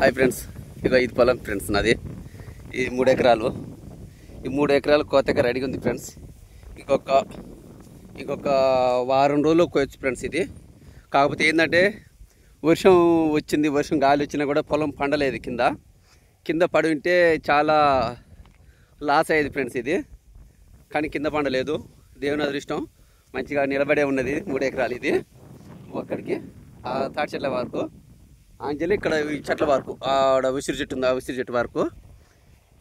Hi friends, ఇక ఇది పొలం ఫ్రెండ్స్ నాది. ఈ 3 ఎకరాలు. ఈ 3 ఎకరాలు కోతగా రెడీగా ఉంది ఫ్రెండ్స్. ఇంకొక వారం రోజులు కోయచ్చు ఫ్రెండ్స్. ఇది కాకపోతే ఏంటంటే వర్షం వచ్చింది, వర్షం గాలి వచ్చినా కూడా పొలం పండలేదు. కింద పడి ఉంటే చాలా లాస్ అయ్యేది ఫ్రెండ్స్ ఇది. కానీ కింద పండలేదు, దేవుని అదృష్టం. మంచిగా నిలబడే ఉన్నది 3 ఎకరాలు. ఇది ఒక్కడికి ఆ తాటి చెట్ల వరకు అంజలి, ఇక్కడ ఈ చెట్ల వరకు ఆడ ఉసిరి చెట్టు ఉంది, ఆ ఉసిరి చెట్టు వరకు.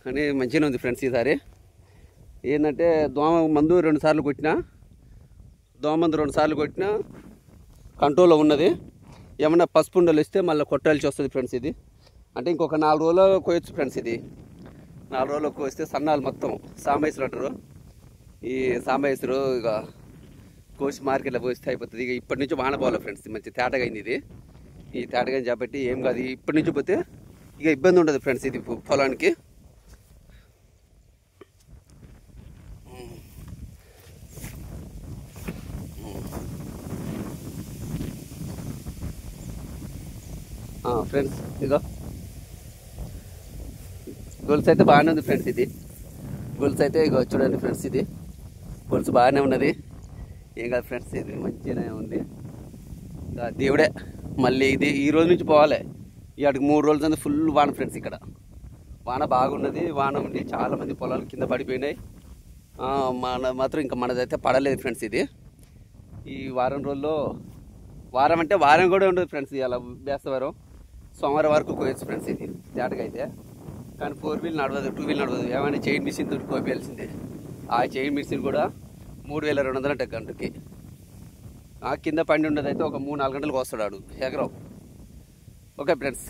కానీ మంచిగానే ఉంది ఫ్రెండ్స్. ఈసారి ఏంటంటే దోమ మందు 2 సార్లు కొట్టినా, కంట్రోల్లో ఉన్నది. ఏమన్నా పసుపు ఉండలు ఇస్తే మళ్ళీ కొట్టాల్సి వస్తుంది ఫ్రెండ్స్. ఇది అంటే ఇంకొక 4 రోజుల్లో కోయచ్చు ఫ్రెండ్స్. ఇది 4 రోజుల్లో కోస్తే సన్నాలు మొత్తం సాంబేశ్వరు అంటారు. ఈ సాంబేశ్వరు ఇక కోసి మార్కెట్లో పోస్తే అయిపోతుంది. ఇక ఇప్పటి నుంచి వాన పోవాలి ఫ్రెండ్స్. మంచి తేటగా అయింది ఇది. ఈ తేటగా కాబట్టి ఏం కాదు. ఇప్పటి నుంచి పోతే ఇక ఇబ్బంది ఉండదు ఫ్రెండ్స్ ఇది పొలానికి. ఫ్రెండ్స్ ఇదో గొలుసు అయితే బాగానే ఉంది ఫ్రెండ్స్. ఇది గొలుసు అయితే ఇక చూడండి ఫ్రెండ్స్. ఇది గొలుసు బాగానే ఉన్నది, ఏం కాదు ఫ్రెండ్స్. ఇది మంచిగానే ఉంది. దేవుడే మళ్ళీ ఇది ఈ రోజు నుంచి పోవాలి. ఇక్కడికి 3 రోజుల నుంచి ఫుల్ వాన ఫ్రెండ్స్. ఇక్కడ వాన బాగున్నది. వాన ఉండి చాలామంది పొలాలు కింద పడిపోయినాయి. మాత్రం ఇంకా మనదైతే పడలేదు ఫ్రెండ్స్. ఇది ఈ వారం రోజుల్లో, వారం అంటే వారం కూడా ఉండదు ఫ్రెండ్స్. ఇలా బేస్తవారం సోమవారం వరకు కోయచ్చు ఫ్రెండ్స్. ఇది తేటగా అయితే. కానీ 4 వీల్ నడవదు, 2 వీల్ నడవదు. ఏమైనా చైన్ మిషన్ తోటి కోపియాల్సిందే. ఆ చైన్ మిషన్ కూడా 3200 అంటే గంటకి. కింద పండి ఉండదు అయితే ఒక 3-4 గంటలకు వస్తాడు ఎకరం. Okay friends.